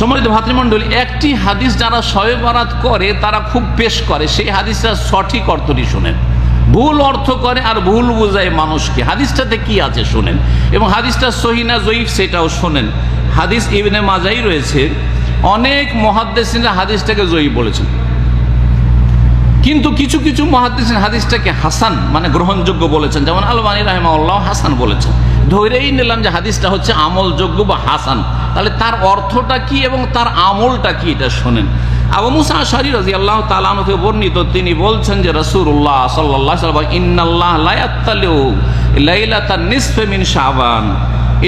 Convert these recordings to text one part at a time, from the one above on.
সম্মানিত ভাতৃমণ্ডলী, একটি হাদিস যারা শবে বরাত করে তারা খুব পেশ করে, সেই হাদিসটা সঠিক অর্থটি শোনেন, ভুল অর্থ করে আর ভুল বোঝায় মানুষকে। হাদিসটাতে কি আছে শোনেন, এবং হাদিসটা সহিহ না জয়ীফ সেটাও শোনেন। হাদিস ইবনে মাজাই রয়েছে, অনেক মুহাদ্দিসিনরা হাদিসটাকে জয়ীফ বলেছেন, কিন্তু কিছু কিছু মুহাদ্দিসিন হাদিসটাকে হাসান মানে গ্রহণযোগ্য বলেছেন, যেমন আলবানী রাহিমাহুল্লাহ হাসান বলেছেন। ধরেই নিলাম যে হাদিসটা হচ্ছে আমলযোগ্য বা হাসান, তাহলে তার অর্থটা কি এবং তার আমলটা কি এটা শোনেন। আবু মুসা আশআরী রাদিয়াল্লাহু তাআলা আনহু থেকে বর্ণিত, তিনি বলছেন যে রাসূলুল্লাহ সাল্লাল্লাহু আলাইহি ওয়াসাল্লাম ইন্নাল্লাহ লা ইয়াত্তালিউ লাইলাতান নিসফি মিন শাবান,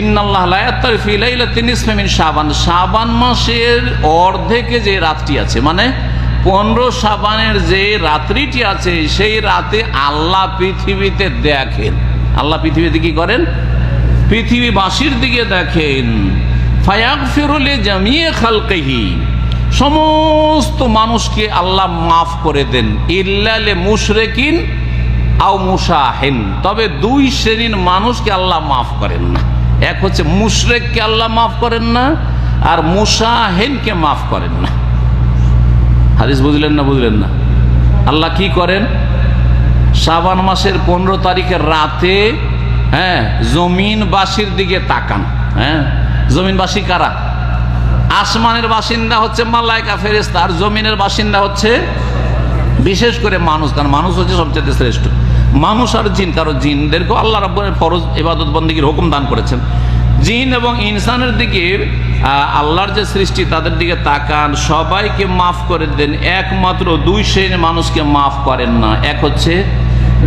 ইন্নাল্লাহ লা ইয়াত্তালিউ ফি লাইলাতিন নিসফি মিন শাবান, শাবান মাসের অর্ধেকে যে রাতটি আছে, মানে 15 শাবানের যে রাত্রিটি আছে, সেই রাতে আল্লাহ পৃথিবীতে দেখেন। আল্লাহ পৃথিবীতে কি করেন? পৃথিবীবাসীর দিকে দেখেন। ফায়াগফিরু লিজামিই খালকিহি, সমস্ত মানুষকে আল্লাহ মাফ করে দেন। ইল্লা লিল মুশরিকিন আও মুশাহিন, তবে দুই শ্রেণীর মানুষকে আল্লাহ মাফ করেন না। এক হচ্ছে মুশরিককে আল্লাহ মাফ করেন না, আর মুশাহিনকে মাফ করেন না। হাদিস বুঝলেন না? বুঝলেন না? আল্লাহ কি করেন? শাবান মাসের 15 তারিখের রাতে জমিনবাসীর দিকে তাকান। জমিনবাসী কারা? আসমানের বাসিন্দা হচ্ছে মালায়েকা ফেরেশতা, আর জমিনের বাসিন্দা হচ্ছে বিশেষ করে মানুষ, কারণ মানুষ হচ্ছে সবচেয়ে শ্রেষ্ঠ। মানুষ আর জিন, কারণ জিনদেরকেও আল্লাহ রাব্বুল ফরজ ইবাদত বন্দেগীর হুকুম দান করেছেন। জিন এবং ইনসানের দিকে আল্লাহর যে সৃষ্টি তাদের দিকে তাকান, সবাইকে মাফ করে দেন, একমাত্র দুই শ্রেণীর মানুষকে মাফ করেন না। এক হচ্ছে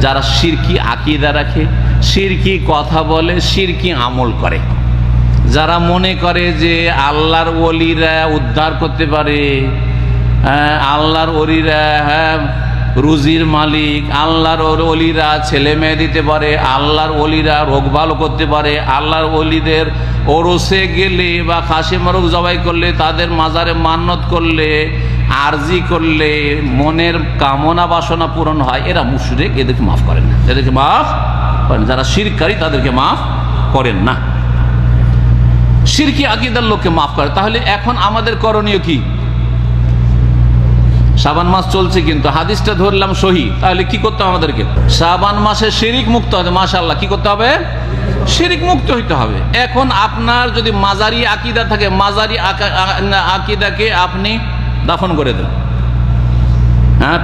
যারা শিরকি আকীদা রাখে, শিরকি কথা বলে, শিরকি আমল করে, যারা মনে করে যে আল্লাহর ওলিরা উদ্ধার করতে পারে, আল্লাহর ওলিরা রুজির মালিক, আল্লাহর ওলিরা ছেলে মেয়ে দিতে পারে, আল্লাহর ওলিরা রোগ ভালো করতে পারে, আল্লাহর ওলিদের ওরসে গেলে বা খাসি মোরগ জবাই করলে, তাদের মাজারে মান্নত করলে, আরজি করলে মনের কামনা বাসনা পূরণ হয়, এরা মুশরিক, এদেরকে মাফ করেন না। এদেরকে মাফ করেন, যারা শিরকারী তাদেরকে মাফ করেন না। শিরকি আকীদার লোককে মাফ করে। তাহলে এখন আমাদের করণীয় কি? শাবান মাস চলছে কিন্তু হাদিসটা ধরলাম সহিহ, তাহলে কি করতে হবে আমাদেরকে? শাবান মাসে শিরিক মুক্ত হতে, মাশাআল্লাহ, কি করতে হবে? শিরিক মুক্ত হইতে হবে। এখন আপনার যদি মাজারি আকীদা থাকে, মাজারি আকীদাকে আপনি দাফন করে দেন।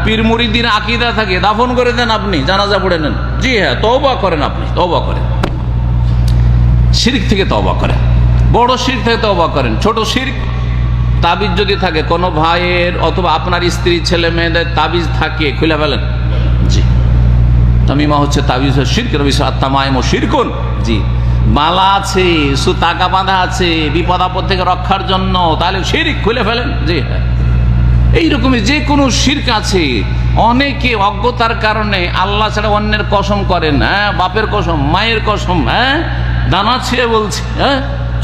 পীর মুরিদির আকীদা থাকে, দাফন করে দেন, আপনি জানাজা পড়ে নেন। জি হ্যাঁ, তওবা করেন, আপনি তওবা করেন, শিরক থেকে তওবা করেন, বড় শিরক থেকে তওবা করেন। ছোট শিরক তাবিজ যদি থাকে, কোনো ভাইয়ের অথবা আপনার স্ত্রী ছেলে মেয়েদের তাবিজ থাকে, খুলে ফেলেন। জি, তামিমা হচ্ছে তাবিজ, শিরকের বিষয়। আত্মামায়ম শিরকুন। জি, মালা আছে, সুতাকা বাঁধা আছে বিপদ আপদ থেকে রক্ষার জন্য, তাহলে শিরক, খুলে ফেলেন। জি হ্যাঁ, এইরকমই যে কোনো শিরক আছে। অনেকে অজ্ঞতার কারণে আল্লাহ ছাড়া অন্যের কসম করেন, বাপের কসম, মায়ের কসম, দানা ছিঁড়ে বলছি,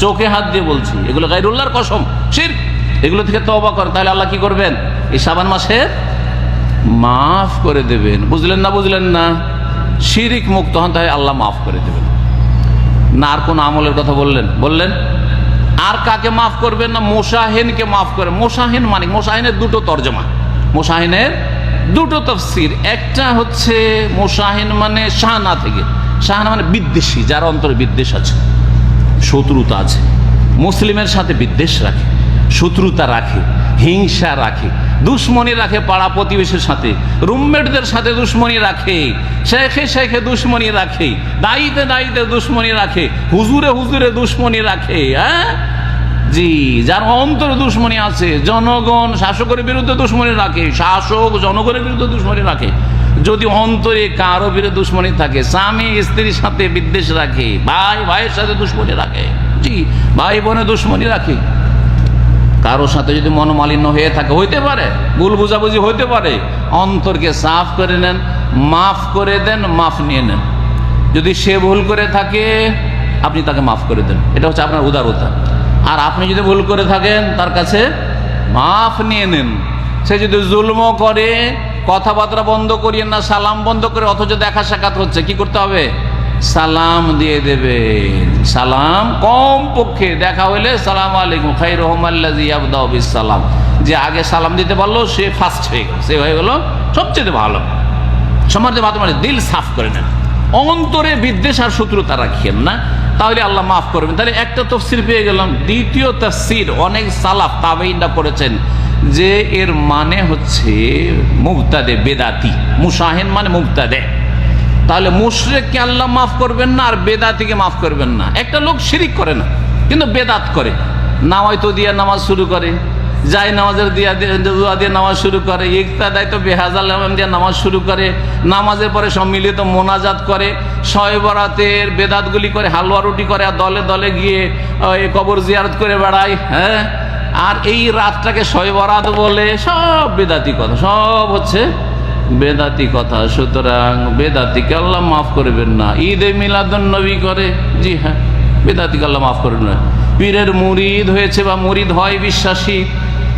চোখে হাত দিয়ে বলছি, এগুলো গায়রুল্লাহর কসম, শিরক। এগুলো থেকে তওবা করেন, তাহলে আল্লাহ কি করবেন? এই শাবান মাসে মাফ করে দেবেন। বুঝলেন না? বুঝলেন না? শিরিক মুক্ত হন, তাহলে আল্লাহ মাফ করে দেবেন না। আর কোন আমলের কথা বললেন? আর কাকে মাফ করবেন না? মুশাহিনকে মাফ করে। মুশাহিন মানে, মুশাহিনের দুটো তর্জমা, মুশাহিনের দুটো তাফসীর। একটা হচ্ছে মুশাহিন মানে শাহানা থেকে, শাহানা মানে বিদ্বেষী, যার অন্তরে বিদ্বেষ আছে, শত্রুতা আছে, মুসলিমের সাথে বিদ্বেষ রাখে, শত্রুতা রাখে, হিংসা রাখে, দুশ্মনী রাখে, পাড়া প্রতিবেশীর সাথে, রুমমেটদের সাথে দুশ্মনী রাখে, শেখে দুশ্মনী রাখে, দায়ীতে দুশ্মনী রাখে, হুজুরে দুশ্মনী রাখে। জি, যার অন্তরে দুশ্মনী আছে, জনগণ শাসকের বিরুদ্ধে দুশ্মনী রাখে, শাসক জনগণের বিরুদ্ধে দুশ্মনী রাখে। যদি অন্তরে কারো বিরুদ্ধে দুশ্মনী থাকে, স্বামী স্ত্রীর সাথে বিদ্বেষ রাখে, ভাই ভাইয়ের সাথে দুশ্মনী রাখে, জি, ভাই বোনে দুশ্মনী রাখে, কারোর সাথে যদি মনোমালিন্য হয়ে থাকে, হইতে পারে, ভুল বুঝাবুঝি হইতে পারে, অন্তরকে সাফ করে নেন, মাফ করে দেন, মাফ নিয়ে নেন। যদি সে ভুল করে থাকে, আপনি তাকে মাফ করে দেন, এটা হচ্ছে আপনার উদারতা। আর আপনি যদি ভুল করে থাকেন, তার কাছে মাফ নিয়ে নেন। সে যদি জুলম করে, কথাবার্তা বন্ধ করিয়েন না, সালাম বন্ধ করে, অথচ দেখা সাক্ষাৎ হচ্ছে, কি করতে হবে? সালাম দিয়ে দেবেন। সালাম কম পক্ষে দেখা হইলে সালাম আলাইকুম খায়রুহুম আল্লাযী ইয়াবদাউ বিস সালাম, যে আগে সালাম দিতে পারলো সে ফার্স্ট হয়ে গেল, সে হয়ে গেল সবচেয়ে ভালো। সমাজে মাধ্যমে দিল সাফ করে নেন, অন্তরে বিদ্বেষ আর শত্রুতা রাখিয়েন না, তাহলে আল্লাহ মাফ করবেন। তাহলে একটা তাফসীর পেয়ে গেলাম। দ্বিতীয় তাফসীর অনেক সালাফ তাবেঈনরা করেছেন যে এর মানে হচ্ছে মুবতাদে বেদাতি, মুশাহিন মানে মুবতাদে। তাহলে মুশরিককে আল্লাহ মাফ করবেন না আর বেদাতিকে মাফ করবেন না। একটা লোক শিরিক করে না কিন্তু বেদাত করে, নামাজ দিয়ে নামাজ শুরু করে, যাই নামাজের দোয়া দিয়ে নামাজ শুরু করে, ইক্তাদায় তো বেহাজাল দিয়ে নামাজ শুরু করে, নামাজের পরে সম্মিলিত মোনাজাত করে, শবে বরাতের বেদাতগুলি করে, হালুয়া রুটি করে, আর দলে দলে গিয়ে কবর জিয়ারত করে বেড়ায়। হ্যাঁ, আর এই রাতটাকে শবে বরাত বলে, সব বেদাতি কথা, সব হচ্ছে বেদাতি কথা। সুতরাং বেদাতিকে আল্লাহ মাফ করবেন না। ঈদে মিলাদুন নবী করে, জি হ্যাঁ, বেদাতিকে আল্লাহ মাফ করবেন না। পীরের মুরিদ হয়েছে বা মুরিদ হয় বিশ্বাসী,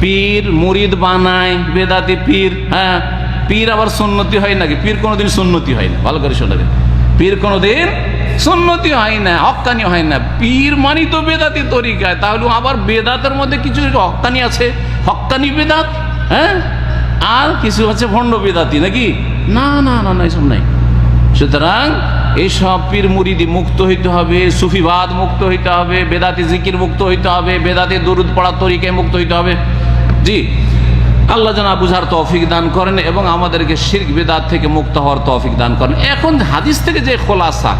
পীর মুরিদ বানায় বেদাতি পীর। হ্যাঁ, পীর আবার সুন্নতি হয় নাকি? পীর কোনোদিন সুন্নতি হয় না, ভালো করে শোনাবেন। পীর কোনোদিন সুন্নতি হয় না, হক্কানি হয় না। পীর মানি তো বেদাতি তরিকায়, তাহলে আবার বেদাতের মধ্যে কিছু হক্কানি আছে, হক্কানি বেদাত, হ্যাঁ, আর কিছু হচ্ছে ভণ্ড বেদাতি নাকি? না না না না, এসব নাই। সুতরাং এইসব পীর মুরিদি মুক্ত হইতে হবে, সুফিবাদ মুক্ত হইতে হবে, বেদাতি জিকির মুক্ত হইতে হবে, বেদাতি দরুদ পড়ার তরিকায় মুক্ত হইতে হবে। জি, আল্লাহ যেন বুঝার তৌফিক দান করেন এবং আমাদেরকে শিরক বিদআত থেকে মুক্ত হওয়ার তৌফিক দান করেন। এখন হাদিস থেকে যে খোলাসা,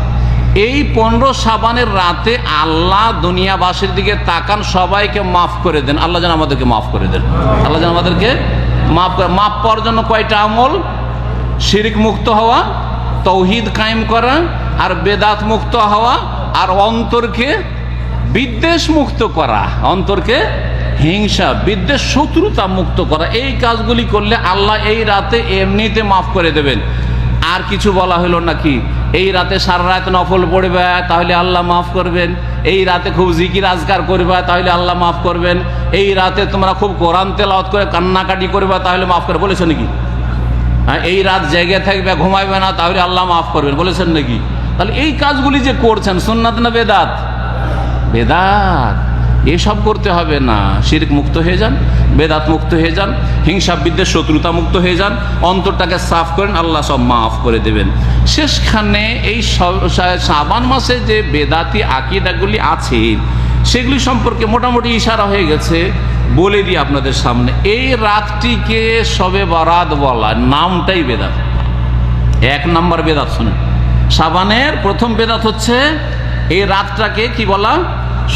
এই 15 শাবানের রাতে আল্লাহ দুনিয়াবাসীর দিকে তাকান, সবাইকে মাফ করে দেন। আল্লাহ যেন আমাদেরকে মাফ করে দেন। আল্লাহ যেন আমাদেরকে মাফ করে। মাফ পাওয়ার জন্য কয়টা আমল? শিরক মুক্ত হওয়া, তৌহিদ কায়েম করা, আর বেদাত মুক্ত হওয়া, আর অন্তরকে বিদ্বেষ মুক্ত করা, অন্তরকে হিংসা বিদ্বেষ শত্রুতা মুক্ত করা। এই কাজগুলি করলে আল্লাহ এই রাতে এমনিতে মাফ করে দেবেন। আর কিছু বলা হলো নাকি? এই রাতে সারা রাত নফল পড়বে তাহলে আল্লাহ মাফ করবেন, এই রাতে খুব জিকির আজকার করবে তাহলে আল্লাহ মাফ করবেন, এই রাতে তোমরা খুব কোরআন তেলাওয়াত করে কান্নাকাটি করবে তাহলে মাফ করে, বলেছে নাকি? হ্যাঁ, এই রাত জেগে থাকবে ঘুমাইবে না তাহলে আল্লাহ মাফ করবেন, বলেছেন নাকি? তাহলে এই কাজগুলি যে করছেন সুন্নাত না বেদাত? বেদাত। এসব করতে হবে না। শিরক মুক্ত হয়ে যান, বেদাত মুক্ত হয়ে যান, হিংসা বিদ্বেষ শত্রুতা মুক্ত হয়ে যান, অন্তরটাকে সাফ করেন, আল্লাহ সব মাফ করে দেবেন। শেষখানে এই শাবান মাসে যে বেদাতি আকীদাগুলি আছে সেগুলি সম্পর্কে মোটামুটি ইশারা হয়ে গেছে, বলে দিই আপনাদের সামনে। এই রাতটিকে শবে বরাত বলা, নামটাই বেদাত। 1 নম্বর বেদাত শোনেন, শাবানের প্রথম বেদাত হচ্ছে এই রাতটাকে কি বলা?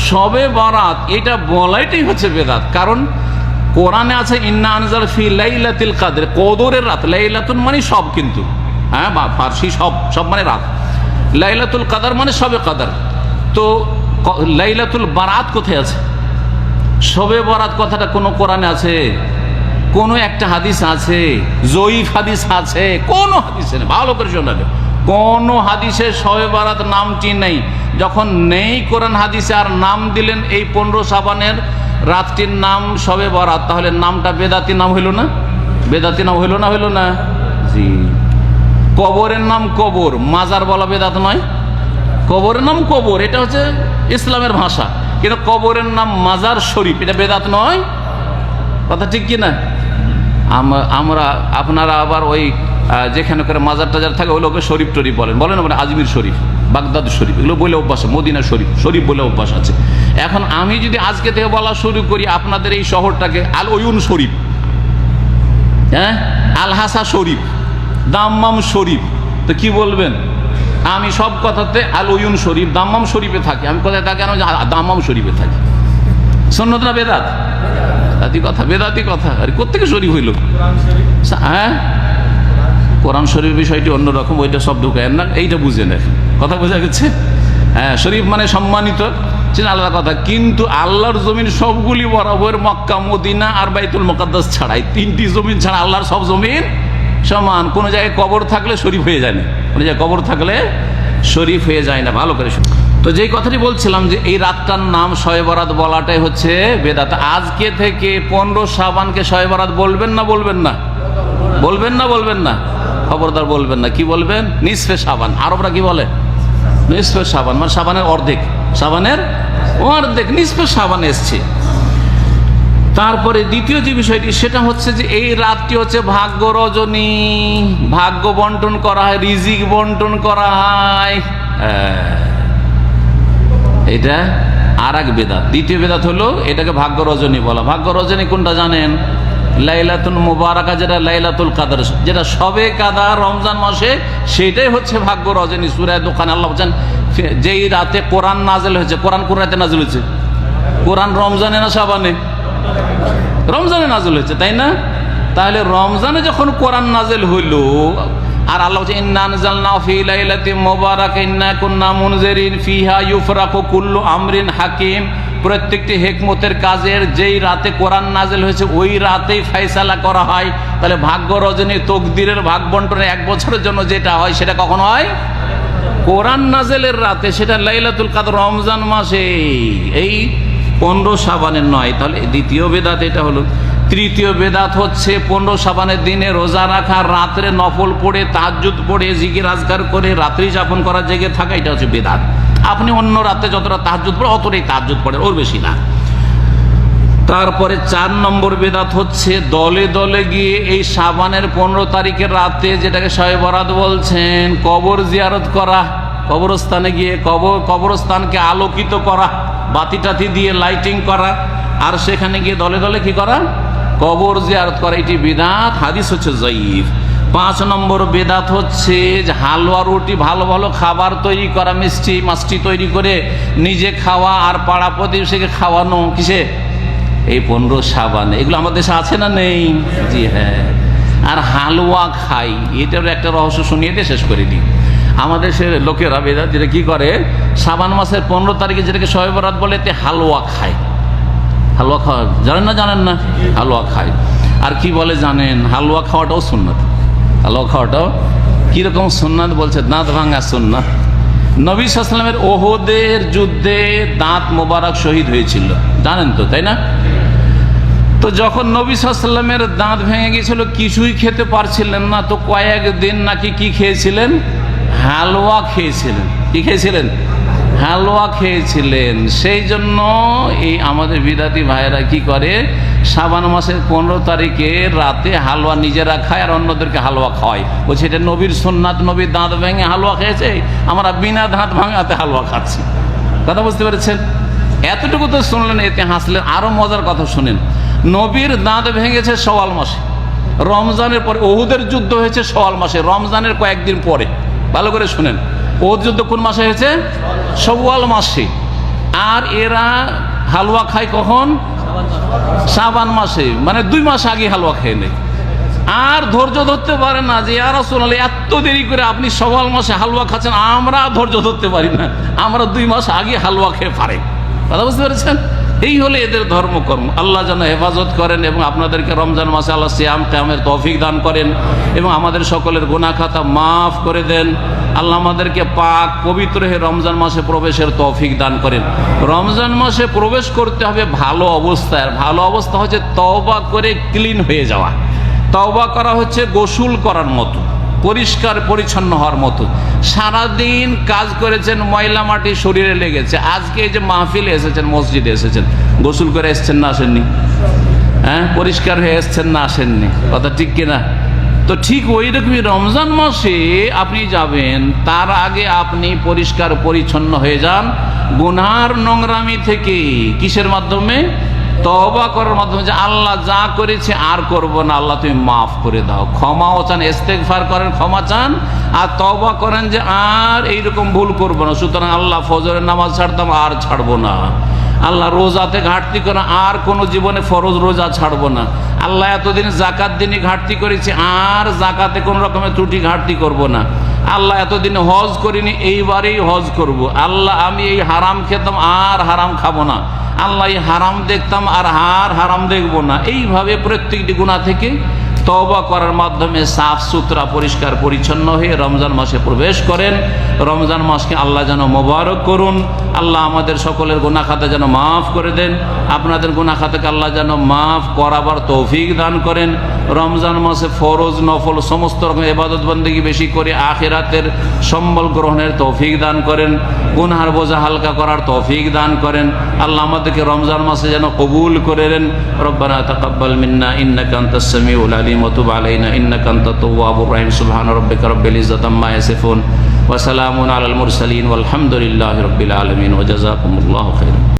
শবে বরাত। এটা বলাইটাই হচ্ছে বেদাত। কারণ কোরআনে আছে ইন্না আনজাল ফি লাইলাতুল কদর, কদরের রাত। লাইলাতুন মানে সব, কিন্তু হ্যাঁ ফার্সি সব, সব মানে রাত। লাইলাতুল কদর মানে শবে কদর। তো লাইলাতুল বারাত কোথায় আছে? শবে বরাত কথাটা কোন কোরআনে আছে? কোন একটা হাদিস আছে? জয়ীফ হাদিস আছে? কোন হাদিসে নেই। ভালো করে শোনাবে, কোন হাদিসে শবে বরাত নামটি নেই। যখন নেই কোরআন হাদিসে আর নাম দিলেন এই 15 শাবানের রাতটির নাম শবে বরাত, তাহলে নামটা বেদাতি নাম হইল না? বেদাতি নাম হইল না? হইল না? জি। কবরের নাম কবর, মাজার বলা বেদাত নয়? কবরের নাম কবর, এটা হচ্ছে ইসলামের ভাষা। কিন্তু কবরের নাম মাজার শরীফ, এটা বেদাত নয়? কথা ঠিক কি না? আমরা আপনারা আবার ওই যেখানে করে মাজার টাজার থাকে ওই লোকে শরীফ টরিফ বলেন, বলেন আমরা আজমির শরীফ, বাগদাদ শরীফ, এগুলো বলে অভ্যাস, মদিনা শরীফ, শরীফ বলে অভ্যাস আছে। এখন আমি যদি আজকে থেকে বলা শুরু করি আপনাদের এই শহরটাকে আল ওয়ুন শরীফ, হ্যাঁ, আল হাসা শরীফ, দাম্মাম শরীফ, তো কি বলবেন? আমি সব কথাতে আল ওয়ুন শরীফ, দাম্মাম শরীফে থাকি। আমি কোথায় থাকি? আমি দাম্মাম শরীফে থাকি। সুন্নাত না বেদাত? বেদাতি কথা, বেদাতি কথা। আরে কোত্থেকে শরীফ হইল? হ্যাঁ, কোরআন শরীফের বিষয়টি অন্যরকম, ওইটা সব ঢুকায় না, এইটা বুঝে নেন। কথা বোঝা গেছে? হ্যাঁ, শরীফ মানে সম্মানিত, সেটা আলাদা কথা। কিন্তু আল্লাহর জমিন সবগুলি বরাবর, মক্কা মদিনা আর বাইতুল মুকাদ্দাস ছাড়াই 3টি জমিন ছাড়া আল্লাহর সব জমিন সমান। কোনো জায়গায় কবর থাকলে শরীফ হয়ে যায় না, কোনো জায়গায় কবর থাকলে শরীফ হয়ে যায় না। ভালো করে শুনুন। তো যেই কথাটি বলছিলাম যে এই রাতটার নাম শবে বরাত বলাটাই হচ্ছে বেদাত। আজকে থেকে 15 শাবানকে শবে বরাত বলবেন না? বলবেন না? বলবেন না? বলবেন না? খবরদার বলবেন না। কি বলবেন? নিসফে শাবান। আরবরা কি বলে? নিসফে শাবান মানে শাবানের অর্ধেক, শাবানের অর্ধেক নিসফে শাবান এসছে। তারপরে দ্বিতীয় যে বিষয়টি সেটা হচ্ছে যে এই রাতটি হচ্ছে ভাগ্য রজনী, ভাগ্য বন্টন করা হয়, রিজিক বন্টন করা হয়। এটা আর এক বেদাত। দ্বিতীয় বেদাত হলো এটাকে ভাগ্য রজনী বলা। ভাগ্য রজনী কোনটা জানেন? লাইলাতুল মুবারাকা, যেটা লাইলাতুল কাদর, যেটা সবে কাদার রমজান মাসে, সেটাই হচ্ছে ভাগ্য রজনী। সূরা দোকান আল্লাহ বলেন যেই রাতে কোরআন নাজিল হয়েছে। কোরআন কোন রাতে নাজিল হয়েছে? কোরআন রমজানে না শাবানে? রমজানে নাজিল হয়েছে, তাই না? তাহলে রমজানে যখন কোরআন নাজিল হইল, আর আল্লাহ বলছে ইন্না আনজালনাহু ফি লাইলাতিন মুবারাকা ইন্না কুন্না মুনজিরিন ফিহা ইউফরাকু কুল্লু আমরিন হাকিম। প্রত্যেকটি হিকমতের কাজের যেই রাতে কোরআন নাজিল হয়েছে ওই রাতেই ফয়সালা করা হয়। তাহলে ভাগ্য রজনী, তকদিরের ভাগ বন্টনে 1 বছরের জন্য যেটা হয় সেটা কখন হয়? কোরআন নাজিলের রাতে, সেটা লাইলাতুল কদর রমজান মাসে, এই 15 শাবানের নয়। তাহলে দ্বিতীয় বেদাত এটা হলো। তৃতীয় বেদাত হচ্ছে 15 শাবানের দিনে রোজা রাখা, রাত্রে নফল পড়ে, তাহাজ্জুদ পড়ে, জিকির আজকার করে রাত্রি যাপন করা, জেগে থাকা, এটা হচ্ছে বেদাত। আপনি অন্য রাতে যতটা তাহাজ্জুদ পড়ে অতটাই তাহাজ্জুদ পড়ে, ওর বেশি না। তারপরে 4 নম্বর বেদাত হচ্ছে দলে দলে গিয়ে এই শাবানের 15 তারিখের রাতে, যেটাকে শবে বরাত বলছেন, কবর জিয়ারত করা, কবরস্থানে গিয়ে কবরস্থানকে আলোকিত করা, বাতি টাতি দিয়ে লাইটিং করা, আর সেখানে গিয়ে দলে দলে কি করা? কবর জিয়ারত করা। এটি বিদআত, হাদিস হচ্ছে যায়ীফ। 5 নম্বর বেদাত হচ্ছে যে হালুয়া রুটি, ভালো ভালো খাবার তৈরি করা, মিষ্টি মাছটি তৈরি করে নিজে খাওয়া আর পাড়া প্রতিবেশীকে খাওয়ানো। কিসে? এই 15 শাবানে। এগুলো আমাদের দেশে আছে না নেই? জি হ্যাঁ। আর হালুয়া খাই, এটার একটা রহস্য শুনিয়ে দিয়ে শেষ করে দিই। আমাদের দেশের লোকেরা বেদাত যেটা কি করে, শাবান মাসের 15 তারিখে যেটাকে শবে বরাত বলে, এতে হালুয়া খায়। হালুয়া খাওয়া জানেন না? জানেন না? হালুয়া খায়। আর কি বলে জানেন? হালুয়া খাওয়াটাও সুন্নাত। হালুয়া খাওয়াটাও কিরকম সুন্নাত বলছে? দাঁত ভাঙা সুন্নাত। নবী সাল্লাল্লাহু আলাইহি ওয়াসাল্লামের ওহদের যুদ্ধে দাঁত মোবারক শহীদ হয়েছিল, জানেন তো, তাই না? তো যখন নবী সাল্লাল্লাহু আলাইহি ওয়াসাল্লামের দাঁত ভেঙে গিয়েছিল, কিছুই খেতে পারছিলেন না, তো কয়েকদিন নাকি কি খেয়েছিলেন? হালুয়া খেয়েছিলেন। কি খেয়েছিলেন? হালুয়া খেয়েছিলেন। সেই জন্য এই আমাদের বিদাতি ভাইয়েরা কি করে, শাবান মাসের 15 তারিখে রাতে হালুয়া নিজেরা খায় আর অন্যদেরকে হালুয়া খাওয়ায়। বলছে এটা নবীর সুন্নাত, নবীর দাঁত ভেঙে হালুয়া খেয়েছে, আমরা বিনা দাঁত ভাঙাতে হালুয়া খাচ্ছি। কথা বুঝতে পেরেছেন? এতটুকু তো শুনলেন, এতে হাসলেন। আরো মজার কথা শুনেন। নবীর দাঁত ভেঙেছে শাওয়াল মাসে, রমজানের পরে। ওহুদের যুদ্ধ হয়েছে শাওয়াল মাসে, রমজানের কয়েকদিন পরে। ভালো করে শুনেন, ওহুদ যুদ্ধ কোন মাসে হয়েছে? শাওয়াল মাসে। আর এরা হালুয়া খায় কখন? শাবান মাসে, মানে 2 মাস আগে হালুয়া খেয়ে নেয়। আর ধৈর্য ধরতে পারে না যে ইয়া রাসূলুল্লাহ এত দেরি করে আপনি শাওয়াল মাসে হালুয়া খাচ্ছেন, আমরা ধৈর্য ধরতে পারি না, আমরা 2 মাস আগে হালুয়া খেয়ে পারে। কথা বুঝতে পেরেছেন? এই হলে এদের ধর্মকর্ম। আল্লাহ যেন হেফাজত করেন এবং আপনাদেরকে রমজান মাসে আল্লাহ সিয়াম কিয়ামের তৌফিক দান করেন এবং আমাদের সকলের গুনাহ খাতা মাফ করে দেন। আল্লাহ আমাদেরকে পাক পবিত্র হয়ে রমজান মাসে প্রবেশের তৌফিক দান করেন। রমজান মাসে প্রবেশ করতে হবে ভালো অবস্থায়। আর ভালো অবস্থা হচ্ছে তওবা করে ক্লিন হয়ে যাওয়া। তওবা করা হচ্ছে গোসল করার মতো, পরিষ্কার পরিচ্ছন্ন হওয়ার মতো। সারাদিন কাজ করেছেন, ময়লা মাটি শরীরে লেগেছে, আজকে এই যে মাহফিলে এসেছেন, মসজিদে এসেছেন, গোসল করে এসছেন না আসেননি? হ্যাঁ, পরিষ্কার হয়ে এসছেন না আসেননি? কথা ঠিক কিনা? তো ঠিক ওই রকমই রমজান মাসে আপনি যাবেন, তার আগে আপনি পরিষ্কার পরিচ্ছন্ন হয়ে যান গুনার নোংরামি থেকে। কিসের মাধ্যমে? তওবা করার মাধ্যমে, যে আল্লাহ যা করেছে আর করব না, আল্লাহ তুমি মাফ করে দাও। ক্ষমাও চান, ইস্তেগফার করেন, ক্ষমা চান, আর তওবা করেন যে আর এইরকম ভুল করব না। সুতরাং আল্লাহ ফজরের নামাজ ছাড়তাম, আর ছাড়বো না। আল্লাহ রোজাতে ঘাটতি করে, আর কোনো জীবনে ফরজ রোজা ছাড়বো না। আল্লাহ এতদিন জাকাত দিনই ঘাটতি করেছি, আর জাকাতে কোনো রকমের ত্রুটি ঘাটতি করব না। আল্লাহ এতদিন হজ করিনি, এইবারেই হজ করব। আল্লাহ আমি এই হারাম খেতাম, আর হারাম খাবো না। আল্লাহ এই হারাম দেখতাম, আর হারাম দেখবো না। এইভাবে প্রত্যেকটি গুনাহ থেকে তওবা করার মাধ্যমে সাফ সুতরা পরিষ্কার পরিচ্ছন্ন হয়ে রমজান মাসে প্রবেশ করেন। রমজান মাসকে আল্লাহ যেন মোবারক করুন। আল্লাহ আমাদের সকলের গুনাহ খাতা যেন মাফ করে দেন। আপনাদের গুনাহ খাতাকে আল্লাহ যেন মাফ করাবার তৌফিক দান করেন। রমজান মাসে ফরজ নফল সমস্ত রকম ইবাদত বন্দেগী বেশি করে আখিরাতের সম্বল গ্রহণের তৌফিক দান করেন, গুনহার বোঝা হালকা করার তৌফিক দান করেন। আল্লাহ আমাদেরকে রমজান মাসে যেন কবুল করে নেন। রব্বানা তাকাব্বাল মিন্না ইন্নাকা আনতাস সামিউল আলিম ওয়া তুব আলাইনা ইন্নাকা আনতাত তাওয়াবুর রাহিম। সুবহান রাব্বিকা রাব্বিল ইজ্জাতি আম্মা ইয়াসিফুন ওয়া সালামুন আলাল মুরসালিন ওয়ালহামদুলিল্লাহি রাব্বিল আলামিন ওয়া জাযাকুমুল্লাহু খাইরান।